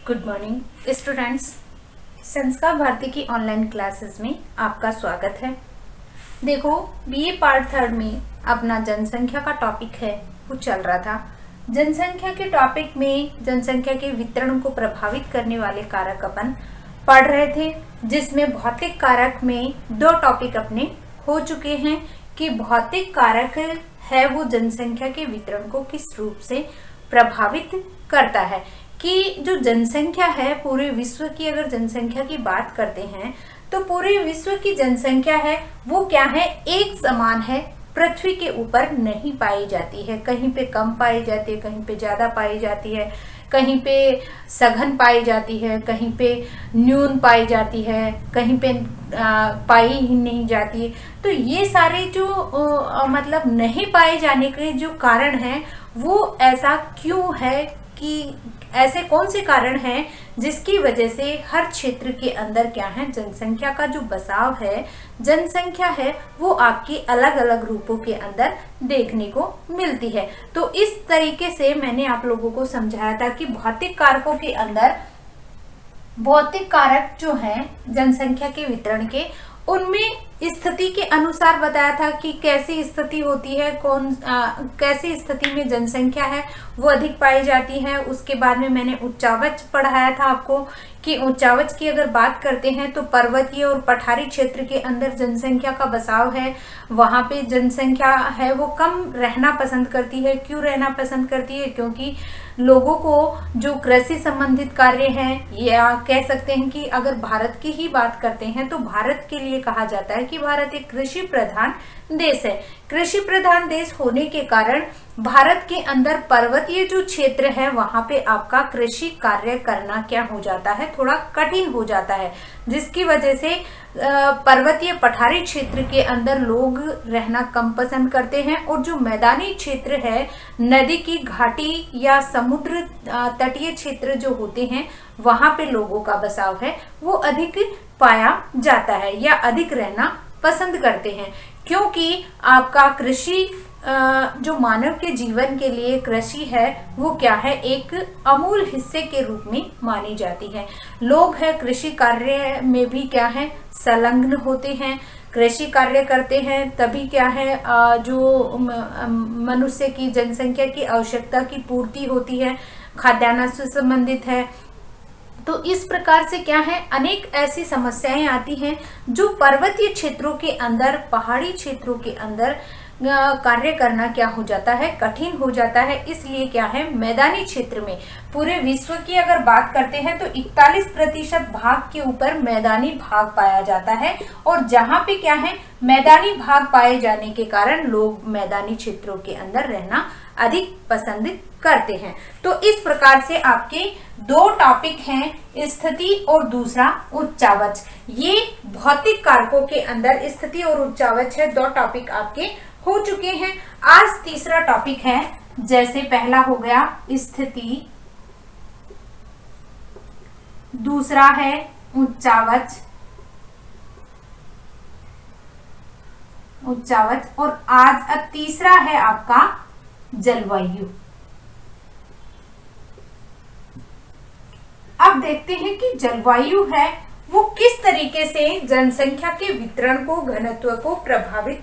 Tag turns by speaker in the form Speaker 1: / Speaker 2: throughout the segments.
Speaker 1: Good morning students, संस्कार भारती की online classes में आपका स्वागत है। देखो, बीए पार्ट 3 में अपना जनसंख्या का टॉपिक है वो चल रहा था। जनसंख्या के टॉपिक में जनसंख्या के वितरण को प्रभावित करने वाले कारक अपन पढ़ रहे थे, जिसमें भौतिक कारक में 2 टॉपिक अपने हो चुके हैं कि भौतिक कारक है वो जनसंख्या के वितरण को किस रूप से प्रभावित करता है। कि जो जनसंख्या है, पूरे विश्व की अगर जनसंख्या की बात करते हैं तो पूरे विश्व की जनसंख्या है वो क्या है, एक समान है, पृथ्वी के ऊपर नहीं पाई जाती है। कहीं पे कम पाई जाती है, कहीं पे ज्यादा पाई जाती है, कहीं पे सघन पाई जाती है, कहीं पे न्यून पाई जाती है, कहीं पे पाई ही नहीं जाती है। तो ये सारे जो मतलब नहीं पाए जाने के जो कारण हैं वो ऐसा क्यों है, कि ऐसे कौन से कारण हैं जिसकी वजह से हर क्षेत्र के अंदर क्या है, जनसंख्या का जो बसाव है, जनसंख्या है वो आपकी अलग अलग रूपों के अंदर देखने को मिलती है। तो इस तरीके से मैंने आप लोगों को समझाया था कि भौतिक कारकों के अंदर भौतिक कारक जो हैं जनसंख्या के वितरण के, उनमें स्थिति के अनुसार बताया था कि कैसी स्थिति होती है, कैसी स्थिति में जनसंख्या है वो अधिक पाई जाती है। उसके बाद में मैंने उच्चावच पढ़ाया था आपको कि उच्चावच की अगर बात करते हैं तो पर्वतीय और पठारी क्षेत्र के अंदर जनसंख्या का बसाव है, वहां पे जनसंख्या है वो कम रहना पसंद करती है। क्यों रहना पसंद करती है? क्योंकि लोगों को जो कृषि संबंधित कार्य हैं, या कह सकते हैं कि अगर भारत की ही बात करते हैं तो भारत के लिए कहा जाता है कि भारत एक कृषि प्रधान देश है। कृषि प्रधान देश होने के कारण भारत के अंदर पर्वतीय जो क्षेत्र है वहां पे आपका कृषि कार्य करना क्या हो जाता है, थोड़ा कठिन हो जाता है, जिसकी वजह से पर्वतीय पठारी क्षेत्र के अंदर लोग रहना कम पसंद करते हैं। और जो मैदानी क्षेत्र है, नदी की घाटी या समुद्र तटीय क्षेत्र जो होते हैं, वहां पे लोगों का बसाव है वो अधिक पाया जाता है या अधिक रहना पसंद करते हैं। क्योंकि आपका कृषि जो मानव के जीवन के लिए कृषि है वो क्या है, एक अमूल हिस्से के रूप में मानी जाती है। लोग है कृषि कार्य में भी क्या है, संलग्न होते हैं, कृषि कार्य करते हैं, तभी क्या है जो मनुष्य की जनसंख्या की आवश्यकता की पूर्ति होती है, खाद्यान्न से संबंधित है। तो इस प्रकार से क्या है, अनेक ऐसी समस्याएं आती हैं जो पर्वतीय क्षेत्रों के अंदर, पहाड़ी क्षेत्रों के अंदर कार्य करना क्या हो जाता है, कठिन हो जाता है। इसलिए क्या है, मैदानी क्षेत्र में पूरे विश्व की अगर बात करते हैं तो 41% भाग के ऊपर मैदानी भाग पाया जाता है। और जहां पे क्या है, मैदानी भाग पाए जाने के कारण लोग मैदानी क्षेत्रों के अंदर रहना अधिक पसंद करते हैं। तो इस प्रकार से आपके 2 टॉपिक हैं, स्थिति और दूसरा उच्चावच। ये भौतिक कारकों के अंदर स्थिति और उच्चावच है, 2 टॉपिक आपके हो चुके हैं। आज तीसरा टॉपिक है, जैसे पहला हो गया स्थिति, दूसरा है उच्चावच, और आज तीसरा है आपका जलवायु। अब देखते हैं कि जलवायु है वो किस तरीके से जनसंख्या के वितरण को, घनत्व को प्रभावित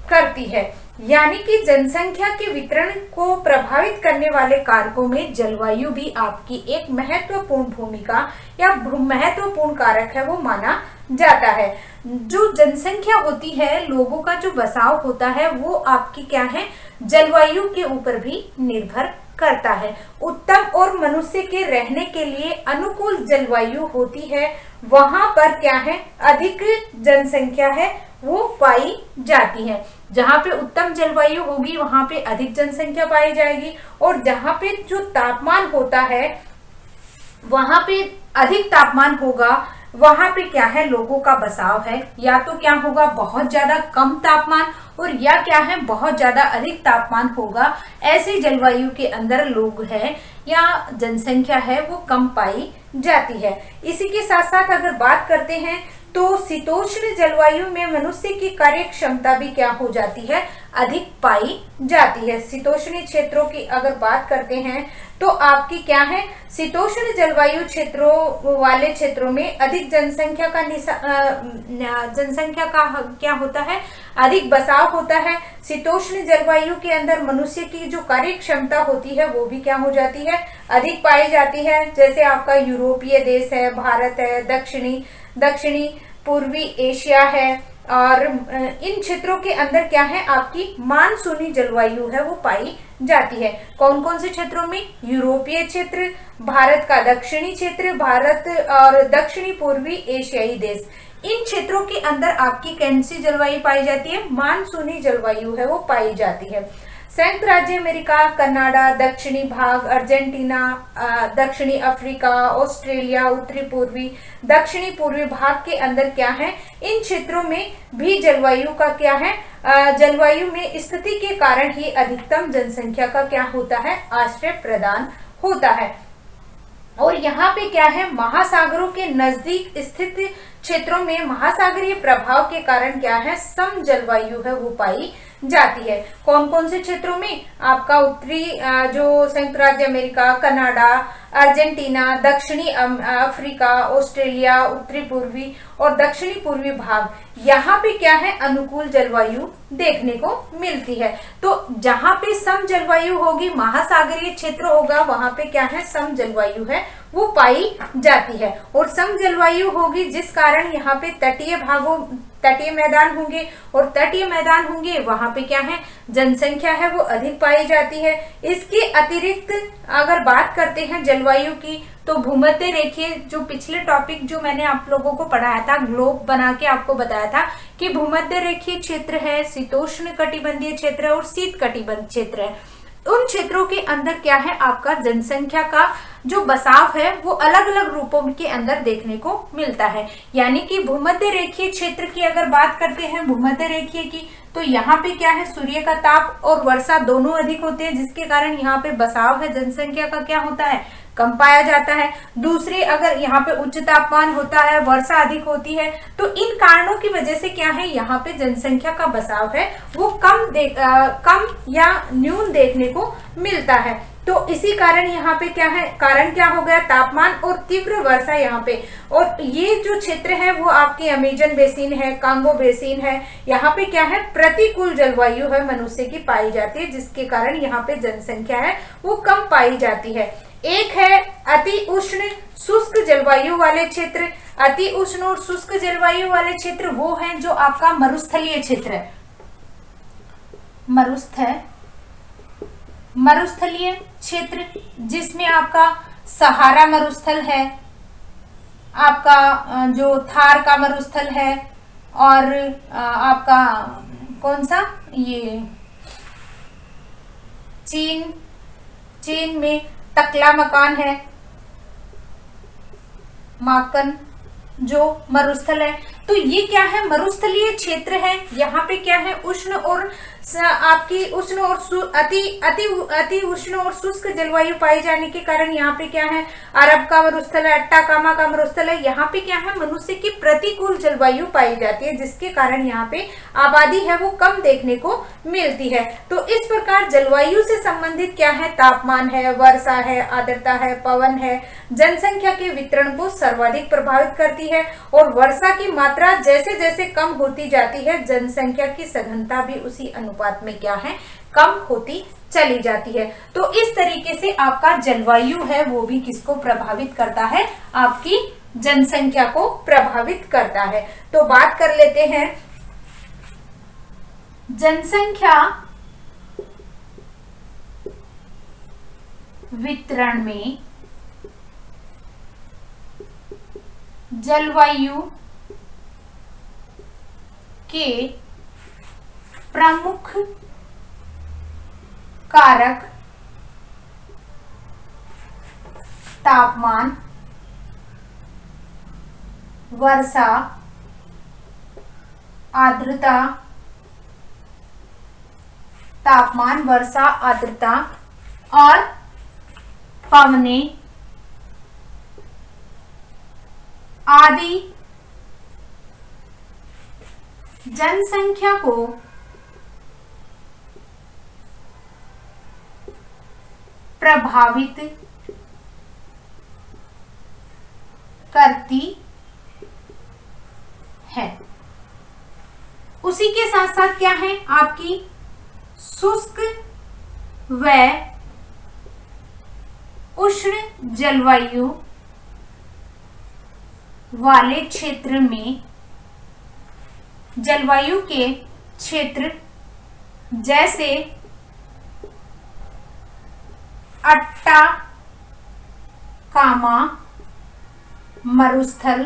Speaker 1: करती है। यानी कि जनसंख्या के वितरण को प्रभावित करने वाले कारकों में जलवायु भी आपकी एक महत्वपूर्ण भूमिका या महत्वपूर्ण कारक है वो माना जाता है। जो जनसंख्या होती है, लोगों का जो बसाव होता है वो आपकी क्या है, जलवायु के ऊपर भी निर्भर करता है। उत्तम और मनुष्य के रहने के लिए अनुकूल जलवायु होती है, वहां पर क्या है, अधिक जनसंख्या है वो पाई जाती है। जहां पे उत्तम जलवायु होगी वहां पे अधिक जनसंख्या पाई जाएगी, और जहां पे जो तापमान होता है, वहां पे अधिक तापमान होगा, वहां पे क्या है, लोगों का बसाव है। या तो क्या होगा, बहुत ज्यादा कम तापमान, और या क्या है, बहुत ज्यादा अधिक तापमान होगा। ऐसी जलवायु के अंदर लोग हैं या जनसंख्या है वो कम पाई जाती है। इसी के साथ साथ अगर बात करते हैं तो शीतोष्ण जलवायु में मनुष्य की कार्य क्षमता भी क्या हो जाती है, अधिक पाई जाती है। शीतोष्णी क्षेत्रों की अगर बात करते हैं तो आपकी क्या है, शीतोष्ण जलवायु क्षेत्रों वाले क्षेत्रों में अधिक जनसंख्या का क्या होता है, अधिक बसाव होता है। शीतोष्ण जलवायु के अंदर मनुष्य की जो कार्य क्षमता होती है वो भी क्या हो जाती है, अधिक पाई जाती है। जैसे आपका यूरोपीय देश है, भारत है, दक्षिणी पूर्वी एशिया है, और इन क्षेत्रों के अंदर क्या है, आपकी मानसूनी जलवायु है वो पाई जाती है। कौन कौन से क्षेत्रों में, यूरोपीय क्षेत्र, भारत का दक्षिणी क्षेत्र, भारत और दक्षिणी पूर्वी एशियाई देश, इन क्षेत्रों के अंदर आपकी कौन सी जलवायु पाई जाती है, मानसूनी जलवायु है वो पाई जाती है। संयुक्त राज्य अमेरिका, कनाडा, दक्षिणी भाग, अर्जेंटीना, दक्षिणी अफ्रीका, ऑस्ट्रेलिया, उत्तरी पूर्वी, दक्षिणी पूर्वी भाग के अंदर क्या है, इन क्षेत्रों में भी जलवायु का क्या है, जलवायु में स्थिति के कारण ही अधिकतम जनसंख्या का क्या होता है, आश्रय प्रदान होता है। और यहाँ पे क्या है, महासागरों के नजदीक स्थित क्षेत्रों में महासागरीय प्रभाव के कारण क्या है, सम जलवायु है वो पाई जाती है। कौन कौन से क्षेत्रों में, आपका उत्तरी जो संयुक्त राज्य अमेरिका, कनाडा, अर्जेंटीना, दक्षिणी अफ्रीका, ऑस्ट्रेलिया, उत्तरी पूर्वी और दक्षिणी पूर्वी भाग, यहाँ पे क्या है, अनुकूल जलवायु देखने को मिलती है। तो जहाँ पे सम जलवायु होगी, महासागरीय क्षेत्र होगा, वहां पे क्या है, सम जलवायु है वो पाई जाती है। और सम जलवायु होगी जिस कारण यहाँ पे तटीय मैदान होंगे, और तटीय मैदान होंगे वहां पे क्या है, जनसंख्या है वो अधिक पाई जाती है। इसके अतिरिक्त अगर बात करते हैं जलवायु की, तो भूमध्य रेखीय, जो पिछले टॉपिक जो मैंने आप लोगों को पढ़ाया था, ग्लोब बना के आपको बताया था कि भूमध्य रेखीय क्षेत्र है, शीतोष्ण कटिबंधीय क्षेत्र है और शीत कटिबंध क्षेत्र है। उन क्षेत्रों के अंदर क्या है, आपका जनसंख्या का जो बसाव है वो अलग अलग रूपों के अंदर देखने को मिलता है। यानी कि भूमध्य रेखीय क्षेत्र की अगर बात करते हैं, भूमध्य रेखीय की, तो यहाँ पे क्या है, सूर्य का ताप और वर्षा दोनों अधिक होते हैं, जिसके कारण यहाँ पे बसाव है जनसंख्या का क्या होता है, कम पाया जाता है। दूसरी, अगर यहाँ पे उच्च तापमान होता है, वर्षा अधिक होती है, तो इन कारणों की वजह से क्या है, यहाँ पे जनसंख्या का बसाव है वो कम या न्यून देखने को मिलता है। तो इसी कारण यहाँ पे क्या है, कारण क्या हो गया, तापमान और तीव्र वर्षा यहाँ पे। और ये जो क्षेत्र है वो आपके अमेजन बेसिन है, कांगो बेसिन है, यहाँ पे क्या है, प्रतिकूल जलवायु है मनुष्य की पाई जाती है, जिसके कारण यहाँ पे जनसंख्या है वो कम पाई जाती है। एक है अति उष्ण शुष्क जलवायु वाले क्षेत्र। अति उष्ण और शुष्क जलवायु वाले क्षेत्र वो हैं जो आपका मरुस्थलीय क्षेत्र है, मरुस्थलीय क्षेत्र, जिसमें आपका सहारा मरुस्थल है, आपका जो थार का मरुस्थल है, और आपका कौन सा, ये चीन में टकला मकान है, माकन जो मरुस्थल है। तो ये क्या है, मरुस्थलीय क्षेत्र है। यहाँ पे क्या है, उष्ण और आपकी उष्ण और अति उष्ण और शुष्क जलवायु पाई जाने के कारण यहाँ पे क्या है, अरब का मरुस्थल है, अट्टाकामा का मरुस्थल है, यहाँ पे क्या है, मनुष्य की प्रतिकूल जलवायु पाई जाती है, जिसके कारण यहाँ पे आबादी है वो कम देखने को मिलती है। तो इस प्रकार जलवायु से संबंधित क्या है, तापमान है, वर्षा है, आर्द्रता है, पवन है, जनसंख्या के वितरण को सर्वाधिक प्रभावित करती है। और वर्षा की मात्रा जैसे जैसे कम होती जाती है, जनसंख्या की सघनता भी उसी अनुपात में क्या है, कम होती चली जाती है। तो इस तरीके से आपका जलवायु है वो भी किसको प्रभावित करता है, आपकी जनसंख्या को प्रभावित करता है। तो बात कर लेते हैं जनसंख्या वितरण में जलवायु के प्रमुख कारक तापमान, वर्षा, आर्द्रता, तापमान, वर्षा, आर्द्रता और पवने आदि जनसंख्या को प्रभावित करती है। उसी के साथ साथ क्या है, आपकी शुष्क व उष्ण जलवायु वाले क्षेत्र में जलवायु के क्षेत्र जैसे अट्टाकामा मरुस्थल,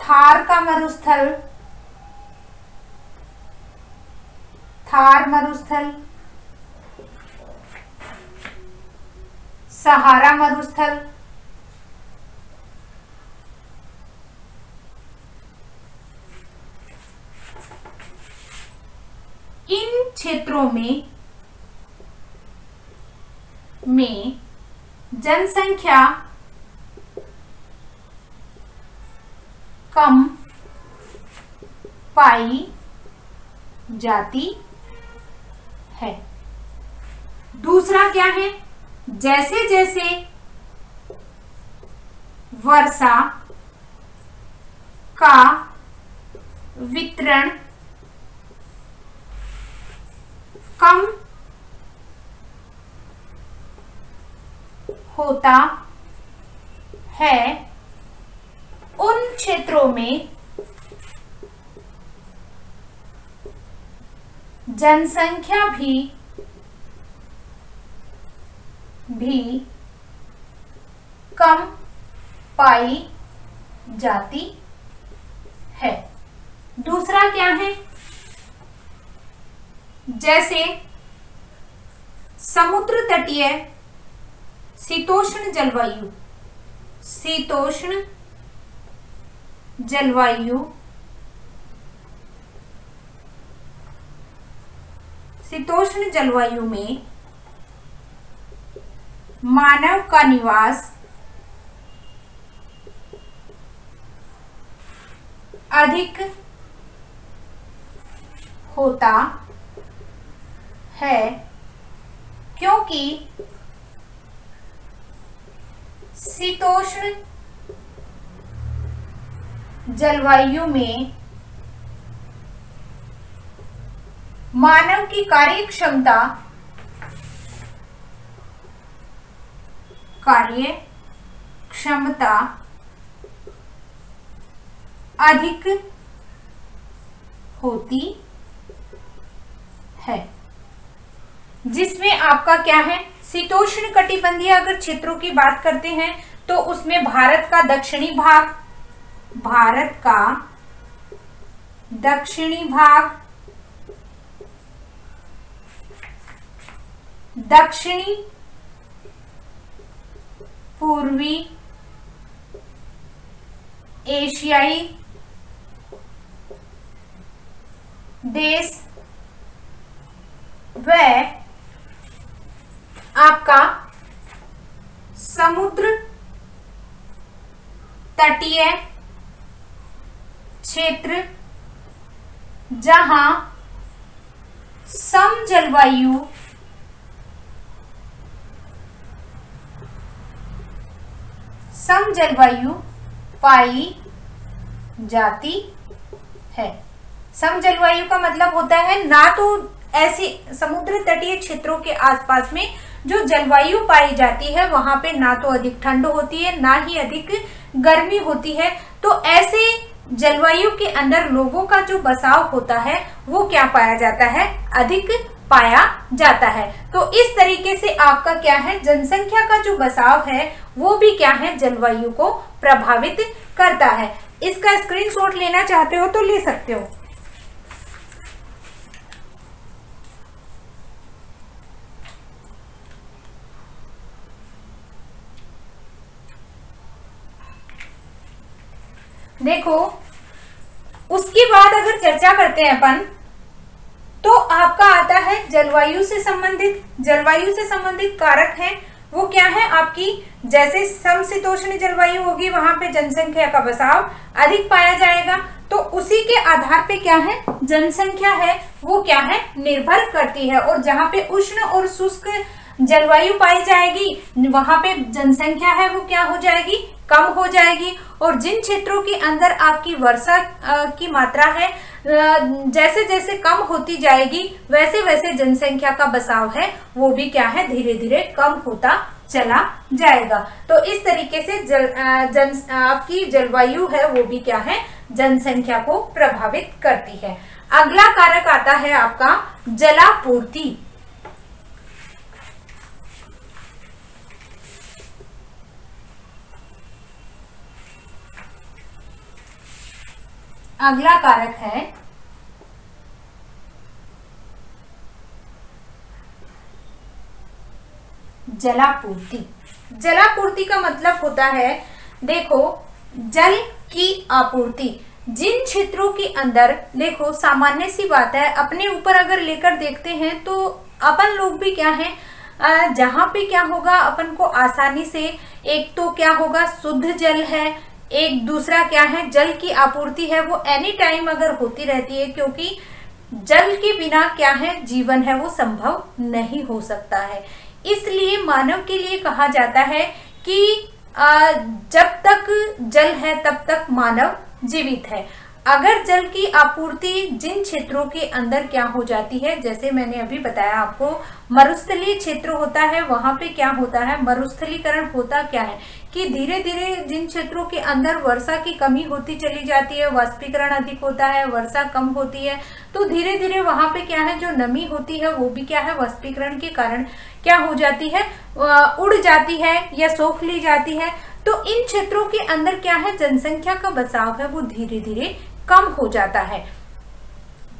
Speaker 1: थार का मरुस्थल, थार मरुस्थल, सहारा मरुस्थल, इन क्षेत्रों में जनसंख्या कम पाई जाती है। दूसरा क्या है, जैसे जैसे वर्षा का वितरण कम होता है, उन क्षेत्रों में जनसंख्या भी कम पाई जाती है। दूसरा क्या है, जैसे समुद्र तटीय शीतोष्ण जलवायु, शीतोष्ण जलवायु, शीतोष्ण जलवायु में मानव का निवास अधिक होता है, क्योंकि शीतोष्ण जलवायु में मानव की कार्य क्षमता अधिक होती है, जिसमें आपका क्या है, शीतोष्ण कटिबंधीय अगर क्षेत्रों की बात करते हैं तो उसमें भारत का दक्षिणी भाग, दक्षिणी पूर्वी एशियाई देश व आपका समुद्र तटीय क्षेत्र, जहां सम जलवायु पाई जाती है। सम जलवायु का मतलब होता है ना तो ऐसे समुद्र तटीय क्षेत्रों के आसपास में जो जलवायु पाई जाती है वहां पे ना तो अधिक ठंड होती है ना ही अधिक गर्मी होती है, तो ऐसे जलवायु के अंदर लोगों का जो बसाव होता है वो क्या पाया जाता है, अधिक पाया जाता है। तो इस तरीके से आपका क्या है, जनसंख्या का जो बसाव है वो भी क्या है, जलवायु को प्रभावित करता है। इसका स्क्रीनशॉट लेना चाहते हो तो ले सकते हो। देखो उसके बाद अगर चर्चा करते हैं अपन तो आपका आता है जलवायु से संबंधित कारक है। वो क्या है आपकी, जैसे समशीतोष्ण जलवायु होगी वहां पे जनसंख्या का बसाव अधिक पाया जाएगा, तो उसी के आधार पे क्या है जनसंख्या है वो क्या है निर्भर करती है। और जहाँ पे उष्ण और शुष्क जलवायु पाई जाएगी वहां पे जनसंख्या है वो क्या हो जाएगी कम हो जाएगी। और जिन क्षेत्रों के अंदर आपकी वर्षा की मात्रा है जैसे जैसे कम होती जाएगी वैसे वैसे जनसंख्या का बसाव है वो भी क्या है धीरे धीरे कम होता चला जाएगा। तो इस तरीके से आपकी जलवायु है वो भी क्या है जनसंख्या को प्रभावित करती है। अगला कारक आता है आपका जलापूर्ति। अगला कारक है जलापूर्ति। जलापूर्ति का मतलब होता है देखो जल की आपूर्ति। जिन क्षेत्रों के अंदर देखो सामान्य सी बात है अपने ऊपर अगर लेकर देखते हैं तो अपन लोग भी क्या है जहाँ पे क्या होगा अपन को आसानी से एक तो क्या होगा शुद्ध जल है, एक दूसरा क्या है जल की आपूर्ति है वो एनी टाइम अगर होती रहती है क्योंकि जल के बिना क्या है जीवन है वो संभव नहीं हो सकता है। इसलिए मानव के लिए कहा जाता है कि जब तक जल है तब तक मानव जीवित है। अगर जल की आपूर्ति जिन क्षेत्रों के अंदर क्या हो जाती है जैसे मैंने अभी बताया आपको मरुस्थलीय क्षेत्र होता है वहां पे क्या होता है मरुस्थलीकरण होता क्या है कि धीरे धीरे जिन क्षेत्रों के अंदर वर्षा की कमी होती चली जाती है वाष्पीकरण अधिक होता है वर्षा कम होती है तो धीरे धीरे वहां पे क्या है जो नमी होती है वो भी क्या है वाष्पीकरण के कारण क्या हो जाती है उड़ जाती है या सोख ली जाती है। तो इन क्षेत्रों के अंदर क्या है जनसंख्या का बसाव है वो धीरे धीरे कम हो जाता है।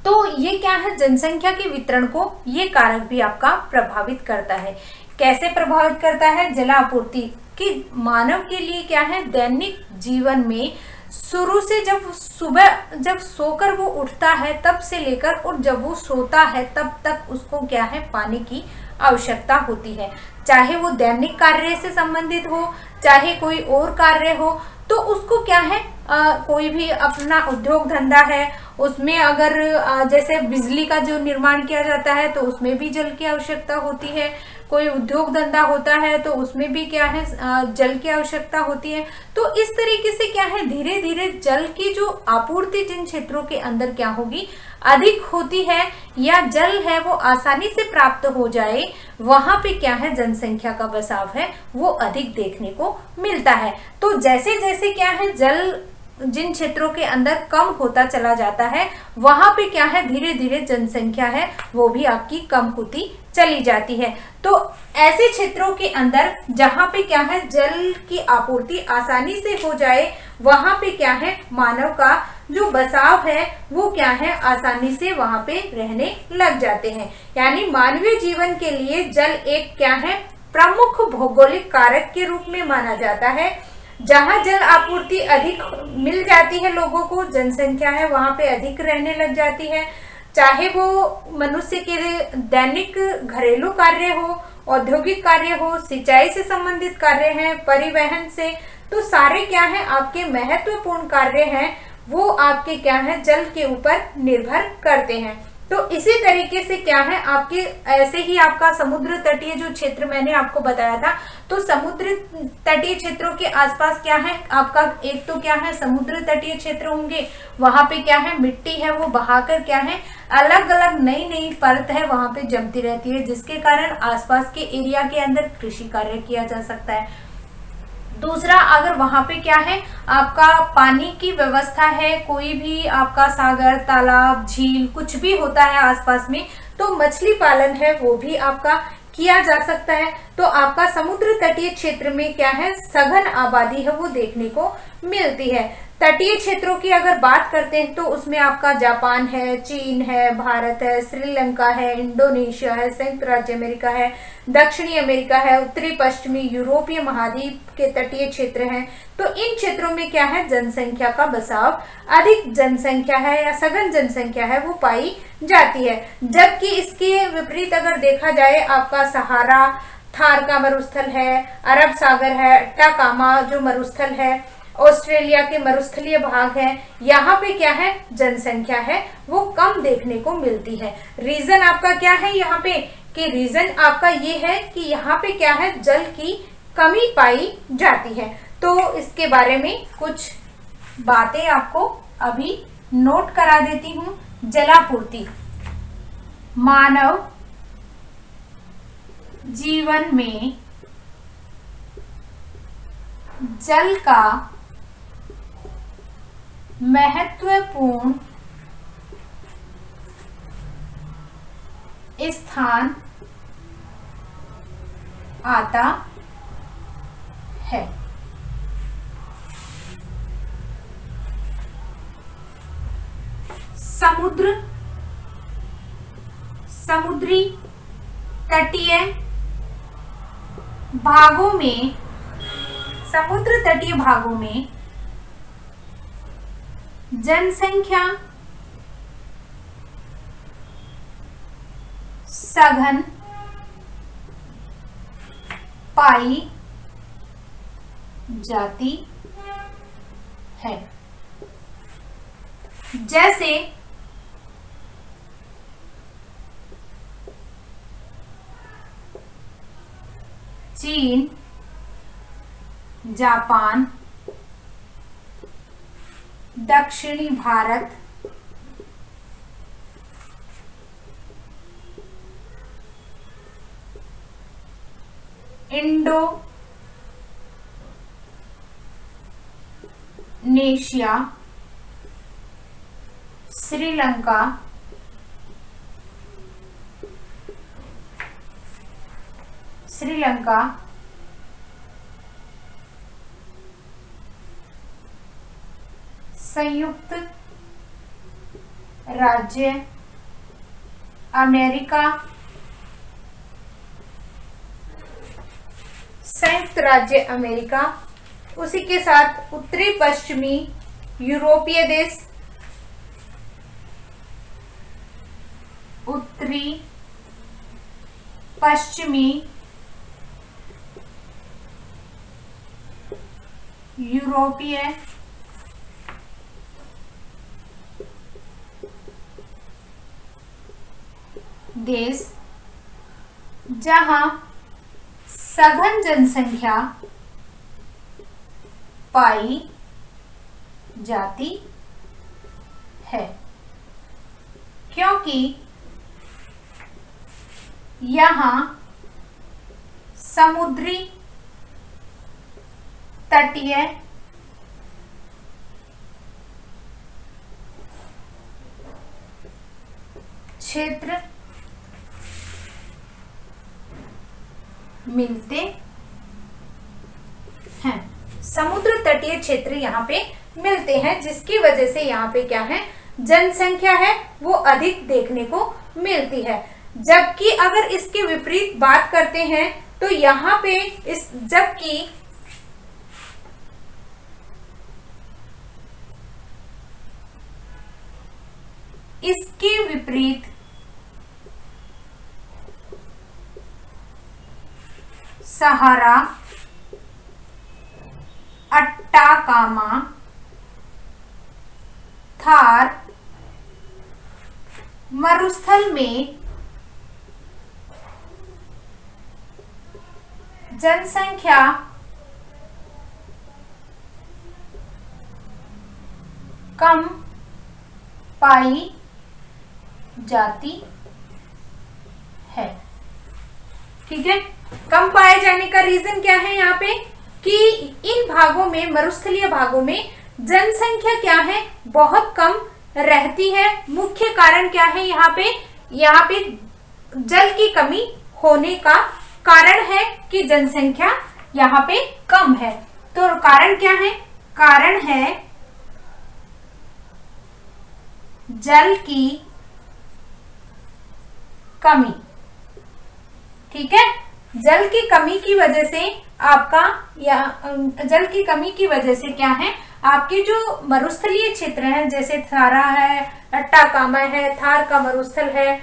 Speaker 1: तो ये क्या है जनसंख्या के वितरण को ये कारक भी आपका प्रभावित करता है। कैसे प्रभावित करता है जलापूर्ति कि मानव के लिए क्या है दैनिक जीवन में शुरू से जब सोकर वो उठता है तब से लेकर और जब वो सोता है तब तक उसको क्या है पानी की आवश्यकता होती है। चाहे वो दैनिक कार्य से संबंधित हो चाहे कोई और कार्य हो तो उसको क्या है कोई भी अपना उद्योग धंधा है उसमें अगर जैसे बिजली का जो निर्माण किया जाता है तो उसमें भी जल की आवश्यकता होती है। कोई उद्योग धंधा होता है तो उसमें भी क्या है जल की आवश्यकता होती है। तो इस तरीके से क्या है धीरे धीरे जल की जो आपूर्ति जिन क्षेत्रों के अंदर क्या होगी अधिक होती है या जल है वो आसानी से प्राप्त हो जाए वहां पे क्या है जनसंख्या का बसाव है वो अधिक देखने को मिलता है। तो जैसे जैसे क्या है जल जिन क्षेत्रों के अंदर कम होता चला जाता है वहां पे क्या है धीरे धीरे जनसंख्या है वो भी आपकी कम होती चली जाती है। तो ऐसे क्षेत्रों के अंदर जहां पे क्या है जल की आपूर्ति आसानी से हो जाए वहां पे क्या है मानव का जो बसाव है वो क्या है आसानी से वहां पे रहने लग जाते हैं। यानी मानवीय जीवन के लिए जल एक क्या है प्रमुख भौगोलिक कारक के रूप में माना जाता है। जहां जल आपूर्ति अधिक मिल जाती है लोगों को जनसंख्या है वहां पे अधिक रहने लग जाती है। चाहे वो मनुष्य के दैनिक घरेलू कार्य हो औद्योगिक कार्य हो सिंचाई से संबंधित कार्य हैं परिवहन से तो सारे क्या है आपके महत्वपूर्ण कार्य हैं वो आपके क्या है जल के ऊपर निर्भर करते हैं। तो इसी तरीके से क्या है आपके ऐसे ही आपका समुद्र तटीय जो क्षेत्र मैंने आपको बताया था तो समुद्र तटीय क्षेत्रों के आसपास क्या है आपका एक तो क्या है समुद्र तटीय क्षेत्र होंगे वहां पे क्या है मिट्टी है वो बहाकर क्या है अलग अलग नई नई परत है वहां पे जमती रहती है जिसके कारण आसपास के एरिया के अंदर कृषि कार्य किया जा सकता है। दूसरा अगर वहां पे क्या है आपका पानी की व्यवस्था है कोई भी आपका सागर तालाब झील कुछ भी होता है आसपास में तो मछली पालन है वो भी आपका किया जा सकता है। तो आपका समुद्र तटीय क्षेत्र में क्या है सघन आबादी है वो देखने को मिलती है। तटीय क्षेत्रों की अगर बात करते हैं तो उसमें आपका जापान है चीन है भारत है श्रीलंका है इंडोनेशिया है संयुक्त राज्य अमेरिका है दक्षिणी अमेरिका है उत्तरी पश्चिमी यूरोपीय महाद्वीप के तटीय क्षेत्र हैं। तो इन क्षेत्रों में क्या है जनसंख्या का बसाव अधिक जनसंख्या है या सघन जनसंख्या है वो पाई जाती है। जबकि इसके विपरीत अगर देखा जाए आपका सहारा थार का मरुस्थल है अरब सागर है अट्टाकामा जो मरुस्थल है ऑस्ट्रेलिया के मरुस्थलीय भाग है, यहाँ पे क्या है, जनसंख्या है वो कम देखने को मिलती है। रीजन आपका क्या है यहाँ पे, कि रीजन आपका ये है कि यहाँ पे क्या है, जल की कमी पाई जाती है। तो इसके बारे में कुछ बातें आपको अभी नोट करा देती हूँ। जलापूर्ति मानव जीवन में जल का महत्वपूर्ण स्थान आता है। समुद्री तटीय भागों में, समुद्र तटीय भागों में जनसंख्या सघन पाई जाती है। जैसे चीन, जापान, दक्षिणी भारत, इंडोनेशिया, श्रीलंका, संयुक्त राज्य अमेरिका, उसी के साथ उत्तरी पश्चिमी यूरोपीय देश, उत्तरी पश्चिमी यूरोपीय देश जहां सघन जनसंख्या पाई जाती है, क्योंकि यहाँ समुद्री तटीय क्षेत्र मिलते हैं, समुद्र तटीय क्षेत्र यहाँ पे मिलते हैं, जिसकी वजह से यहाँ पे क्या है, जनसंख्या है वो अधिक देखने को मिलती है। जबकि अगर इसके विपरीत बात करते हैं तो यहाँ पे जबकि इसके विपरीत सहारा, अट्टाकामा, थार मरुस्थल में जनसंख्या कम पाई जाती है। ठीक है, कम पाए जाने का रीजन क्या है यहाँ पे, कि इन भागों में, मरुस्थलीय भागों में जनसंख्या क्या है, बहुत कम रहती है। मुख्य कारण क्या है यहाँ पे जल की कमी होने का कारण है कि जनसंख्या यहाँ पे कम है। तो कारण क्या है, कारण है जल की कमी। ठीक है, जल की कमी की वजह से जल की कमी की वजह से क्या है, आपके जो मरुस्थलीय क्षेत्र हैं, जैसे थारा है, अट्टाकामा है, थार का मरुस्थल है,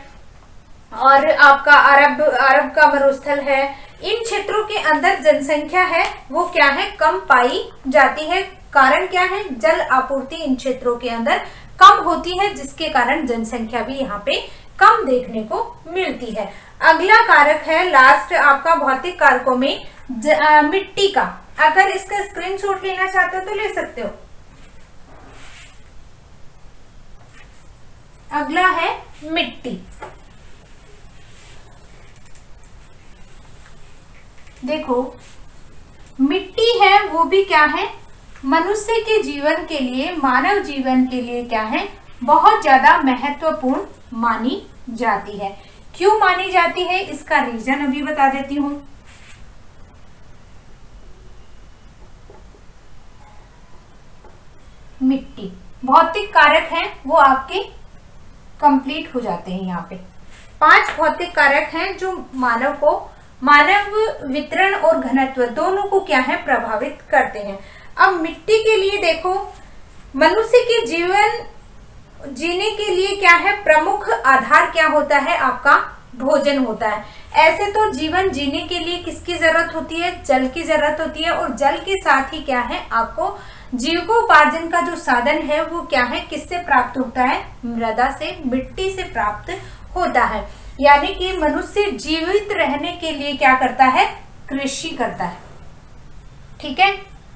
Speaker 1: और आपका अरब का मरुस्थल है, इन क्षेत्रों के अंदर जनसंख्या है वो क्या है, कम पाई जाती है। कारण क्या है, जल आपूर्ति इन क्षेत्रों के अंदर कम होती है, जिसके कारण जनसंख्या भी यहाँ पे कम देखने को मिलती है। अगला कारक है लास्ट आपका भौतिक कारकों में मिट्टी का। अगर इसका स्क्रीनशॉट लेना चाहते हो तो ले सकते हो। अगला है मिट्टी। देखो मिट्टी है वो भी क्या है, मनुष्य के जीवन के लिए, मानव जीवन के लिए क्या है, बहुत ज्यादा महत्वपूर्ण मानी जाती है। क्यों मानी जाती है, इसका रीजन अभी बता देती हूं। मिट्टी भौतिक कारक हैं, वो आपके कंप्लीट हो जाते हैं। यहाँ पे 5 भौतिक कारक हैं जो मानव वितरण और घनत्व दोनों को क्या है, प्रभावित करते हैं। अब मिट्टी के लिए देखो, मनुष्य के जीवन जीने के लिए क्या है, प्रमुख आधार क्या होता है, आपका भोजन होता है। ऐसे तो जीवन जीने के लिए किसकी जरूरत होती है, जल की जरूरत होती है, और जल के साथ ही क्या है, आपको जीविकोपार्जन का जो साधन है वो क्या है, किससे प्राप्त होता है, मृदा से, मिट्टी से प्राप्त होता है। यानी कि मनुष्य जीवित रहने के लिए क्या करता है, कृषि करता है। ठीक है,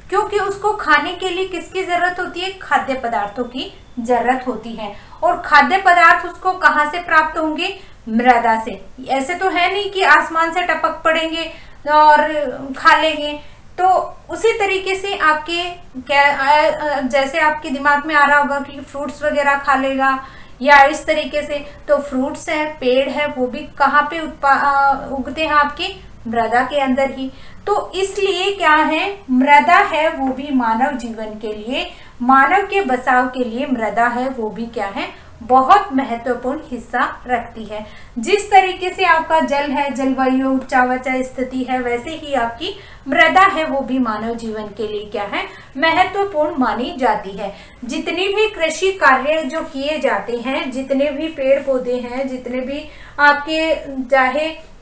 Speaker 1: क्योंकि उसको खाने के लिए किसकी जरूरत होती है, खाद्य पदार्थों की जरूरत होती है। और खाद्य पदार्थ उसको कहाँ से प्राप्त होंगे, मृदा से। ऐसे तो है नहीं कि आसमान से टपक पड़ेंगे और खा लेंगे। तो उसी तरीके से आपके क्या, जैसे आपके दिमाग में आ रहा होगा कि फ्रूट्स वगैरह खा लेगा या इस तरीके से, तो फ्रूट्स है, पेड़ है, वो भी कहाँ पे उगते हैं, आपके मृदा के अंदर ही। तो इसलिए क्या है, मृदा है वो भी मानव जीवन के लिए, मानव के बचाव के लिए मृदा है वो भी क्या है, बहुत महत्वपूर्ण हिस्सा रखती है। जिस तरीके से आपका जल है, जलवायु उच्चावचा स्थिति है, वैसे ही आपकी मृदा है वो भी मानव जीवन के लिए क्या है, महत्वपूर्ण मानी जाती है। जितने भी कृषि कार्य जो किए जाते हैं, जितने भी पेड़ पौधे हैं, जितने भी आपके चाहे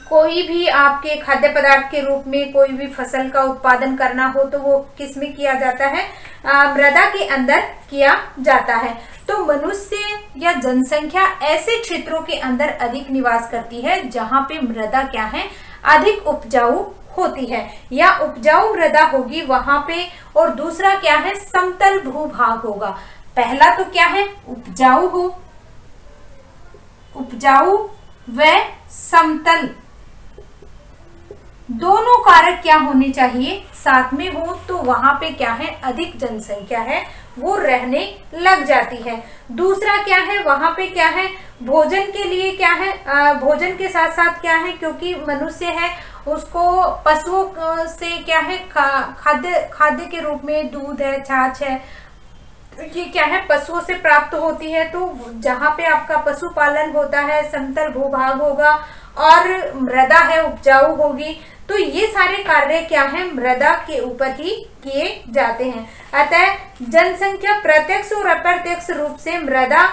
Speaker 1: कोई भी आपके खाद्य पदार्थ के रूप में कोई भी फसल का उत्पादन करना हो, तो वो किस में किया जाता है, मृदा के अंदर किया जाता है। तो मनुष्य या जनसंख्या ऐसे क्षेत्रों के अंदर अधिक निवास करती है जहां पे मृदा क्या है, अधिक उपजाऊ होती है, या उपजाऊ मृदा होगी वहां पे। और दूसरा क्या है, समतल भूभाग होगा। पहला तो क्या है, उपजाऊ व समतल, दोनों कारक क्या होने चाहिए, साथ में हो, तो वहां पे क्या है, अधिक जनसंख्या है वो रहने लग जाती है। दूसरा क्या है, वहां पे क्या है, भोजन के लिए क्या है, भोजन के साथ साथ क्या है, क्योंकि मनुष्य है उसको पशुओं से क्या है, खाद्य के रूप में दूध है, छाछ है, ये क्या है, पशुओं से प्राप्त होती है। तो जहाँ पे आपका पशुपालन होता है, समतल भूभाग होगा और मृदा है उपजाऊ होगी, तो ये सारे कार्य क्या है, मृदा के ऊपर ही किए जाते हैं। अतः जनसंख्या प्रत्यक्ष और अप्रत्यक्ष रूप से मृदा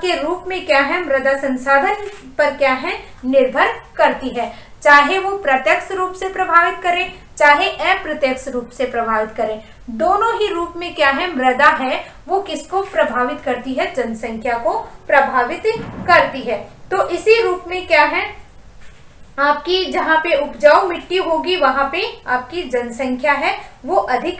Speaker 1: के रूप में क्या है, मृदा संसाधन पर क्या है, निर्भर करती है। चाहे वो प्रत्यक्ष रूप से प्रभावित करे, चाहे अप्रत्यक्ष रूप से प्रभावित करे, दोनों ही रूप में क्या है, मृदा है वो किसको प्रभावित करती है, जनसंख्या को प्रभावित करती है। तो इसी रूप में क्या है, आपकी जहाँ पे उपजाऊ मिट्टी होगी वहां पे आपकी जनसंख्या है वो अधिक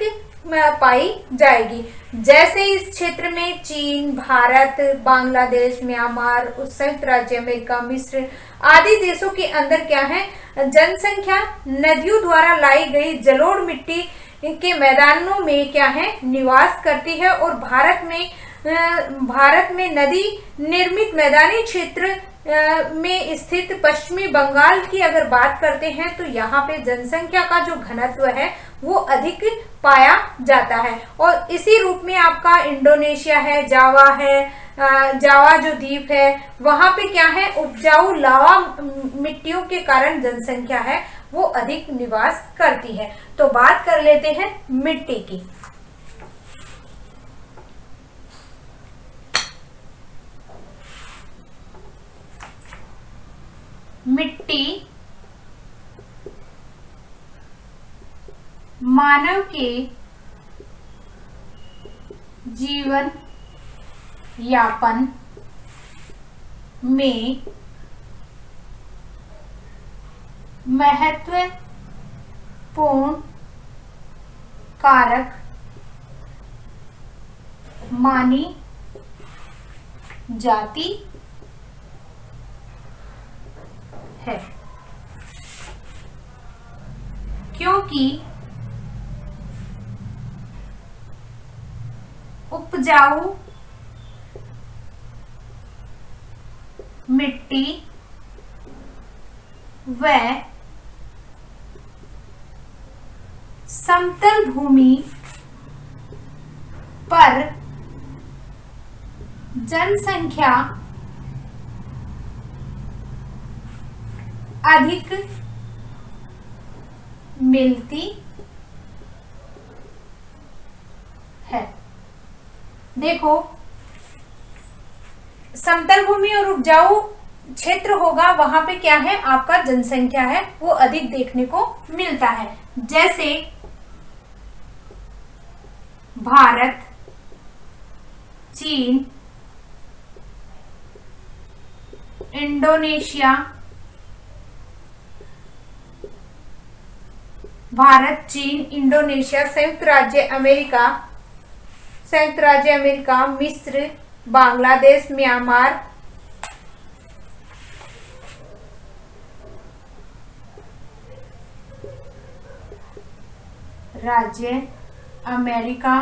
Speaker 1: पाई जाएगी। जैसे इस क्षेत्र में चीन, भारत, बांग्लादेश, म्यांमार, संयुक्त राज्य अमेरिका, मिस्र आदि देशों के अंदर क्या है, जनसंख्या नदियों द्वारा लाई गई जलोढ़ मिट्टी के मैदानों में क्या है, निवास करती है। और भारत में नदी निर्मित मैदानी क्षेत्र में स्थित पश्चिमी बंगाल की अगर बात करते हैं, तो यहाँ पे जनसंख्या का जो घनत्व है वो अधिक पाया जाता है। और इसी रूप में आपका इंडोनेशिया है, जावा जो द्वीप है, वहां पे क्या है, उपजाऊ लावा मिट्टियों के कारण जनसंख्या है वो अधिक निवास करती है। तो बात कर लेते हैं मिट्टी की। मिट्टी मानव के जीवन यापन में महत्वपूर्ण कारक मानी जाती है, क्योंकि उपजाऊ मिट्टी व समतल भूमि पर जनसंख्या अधिक मिलती है। देखो, समतल भूमि और उपजाऊ क्षेत्र होगा, वहां पे क्या है, आपका जनसंख्या है वो अधिक देखने को मिलता है। जैसे भारत, चीन, इंडोनेशिया, भारत, चीन, इंडोनेशिया, संयुक्त राज्य अमेरिका, मिस्र, बांग्लादेश, म्यांमार, राज्य अमेरिका,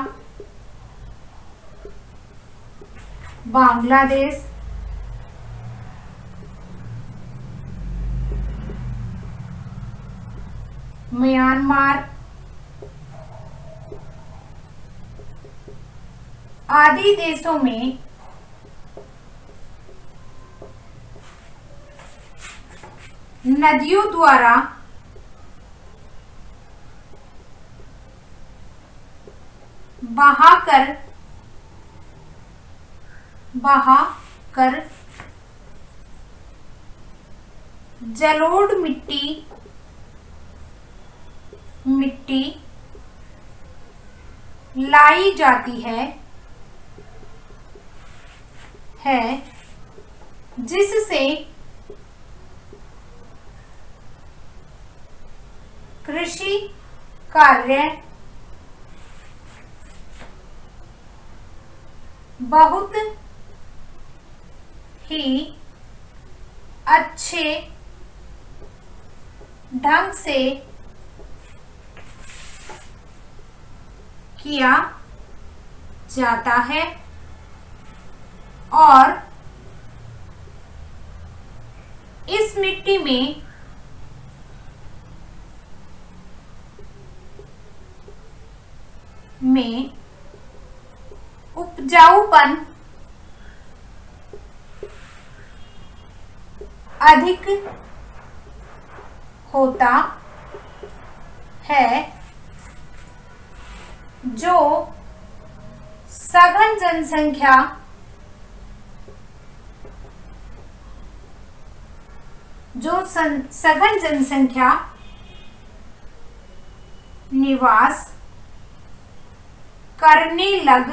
Speaker 1: बांग्लादेश, म्यांमार आदि देशों में नदियों द्वारा बहाकर जलोढ़ मिट्टी लाई जाती है जिससे कृषि कार्य बहुत ही अच्छे ढंग से किया जाता है और इस मिट्टी में उपजाऊपन अधिक होता है, जो सघन जनसंख्या निवास करने लग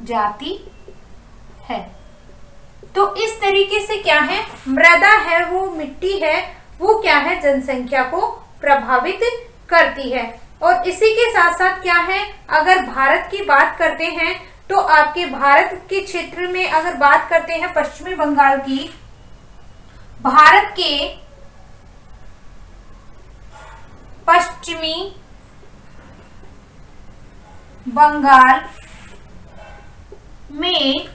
Speaker 1: जाती है। तो इस तरीके से क्या है, मृदा है, वो मिट्टी है, वो क्या है, जनसंख्या को प्रभावित करती है। और इसी के साथ साथ क्या है, अगर भारत की बात करते हैं तो आपके भारत के क्षेत्र में अगर बात करते हैं पश्चिमी बंगाल की, भारत के पश्चिमी बंगाल में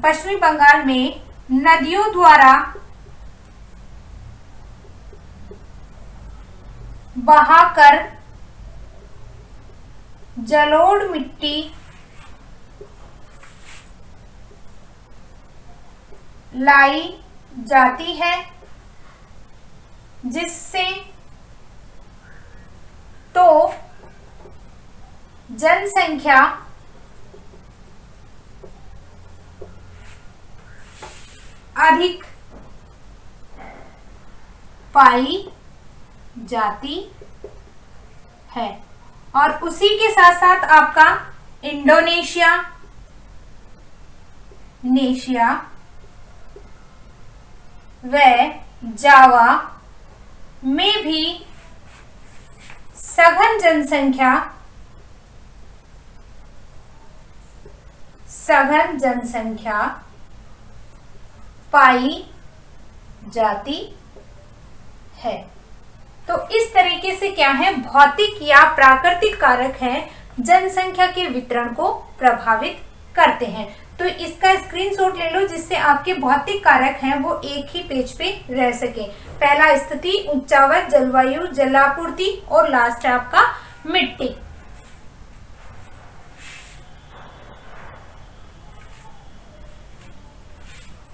Speaker 1: पश्चिमी बंगाल में नदियों द्वारा बहाकर जलोढ़ मिट्टी लाई जाती है, जिससे तो जनसंख्या अधिक पाई जाति है। और उसी के साथ साथ आपका इंडोनेशिया, नेशिया व जावा में भी सघन जनसंख्या पाई जाती है। तो इस तरीके से क्या है, भौतिक या प्राकृतिक कारक हैं जनसंख्या के वितरण को प्रभावित करते हैं। तो इसका स्क्रीनशॉट ले लो जिससे आपके भौतिक कारक हैं वो एक ही पेज पे रह सके। पहला स्थिति, उच्चावच, जलवायु, जलापूर्ति और लास्ट है आपका मिट्टी।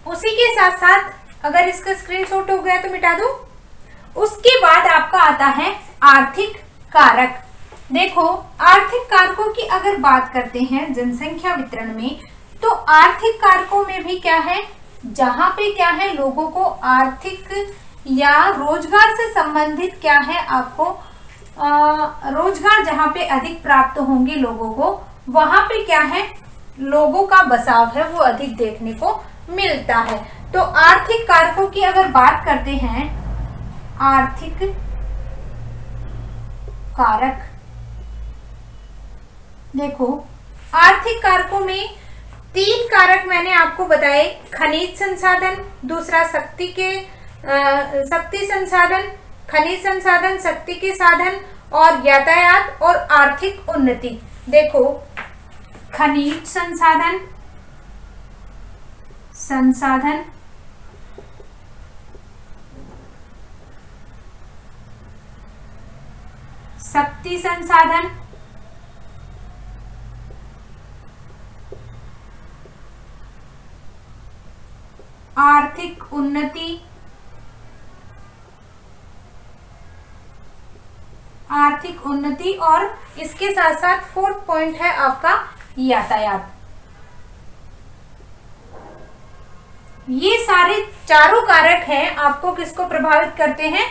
Speaker 1: उसी के साथ साथ अगर इसका स्क्रीनशॉट हो गया तो मिटा दो। उसके बाद आपका आता है आर्थिक कारक। देखो, आर्थिक कारकों की अगर बात करते हैं जनसंख्या वितरण में, तो आर्थिक कारकों में भी क्या है, जहां पे क्या है लोगों को आर्थिक या रोजगार से संबंधित क्या है, आपको रोजगार जहां पे अधिक प्राप्त होंगे लोगों को, वहां पे क्या है लोगों का बसाव है वो अधिक देखने को मिलता है। तो आर्थिक कारकों की अगर बात करते हैं, आर्थिक कारक, देखो आर्थिक कारकों में 3 कारक मैंने आपको बताए, खनिज संसाधन, दूसरा शक्ति संसाधन, खनिज संसाधन, शक्ति के साधन और यातायात और आर्थिक उन्नति। देखो, खनिज संसाधन, शक्ति संसाधन, आर्थिक उन्नति, और इसके साथ साथ 4th पॉइंट है आपका यातायात। ये सारे चारों कारक हैं आपको किसको प्रभावित करते हैं,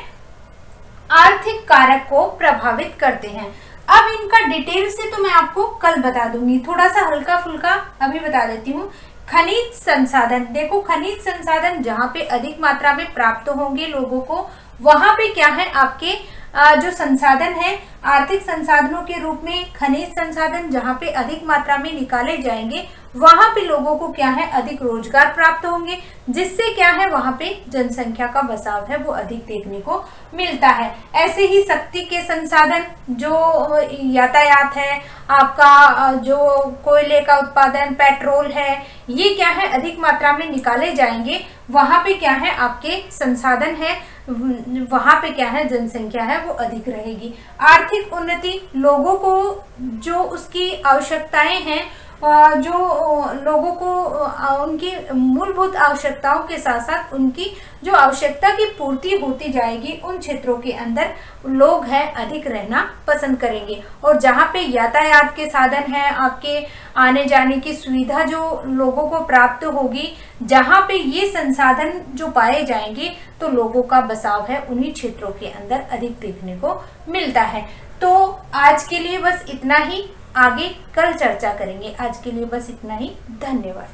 Speaker 1: आर्थिक कारक को प्रभावित करते हैं। अब इनका डिटेल से तो मैं आपको कल बता दूंगी, थोड़ा सा हल्का फुल्का अभी बता देती हूँ। खनिज संसाधन, देखो खनिज संसाधन जहां पे अधिक मात्रा में प्राप्त होंगे लोगों को, वहां पे क्या है आपके जो संसाधन है आर्थिक संसाधनों के रूप में, खनिज संसाधन जहां पे अधिक मात्रा में निकाले जाएंगे वहां पे लोगों को क्या है अधिक रोजगार प्राप्त होंगे, जिससे क्या है वहां पे जनसंख्या का बसाव है वो अधिक देखने को मिलता है। ऐसे ही शक्ति के संसाधन, जो यातायात है आपका, जो कोयले का उत्पादन, पेट्रोल है, ये क्या है अधिक मात्रा में निकाले जाएंगे, वहां पे क्या है आपके संसाधन है, वहां पे क्या है जनसंख्या है वो अधिक रहेगी। आर्थिक उन्नति, लोगों को जो उसकी आवश्यकताएं हैं, जो लोगों को उनकी मूलभूत आवश्यकताओं के साथ साथ उनकी जो आवश्यकता की पूर्ति होती जाएगी, उन क्षेत्रों के अंदर लोग हैं अधिक रहना पसंद करेंगे। और जहाँ पे यातायात के साधन है, आपके आने जाने की सुविधा जो लोगों को प्राप्त होगी, जहाँ पे ये संसाधन जो पाए जाएंगे, तो लोगों का बसाव है उन्हीं क्षेत्रों के अंदर अधिक देखने को मिलता है। तो आज के लिए बस इतना ही, आगे कल चर्चा करेंगे। आज के लिए बस इतना ही, धन्यवाद।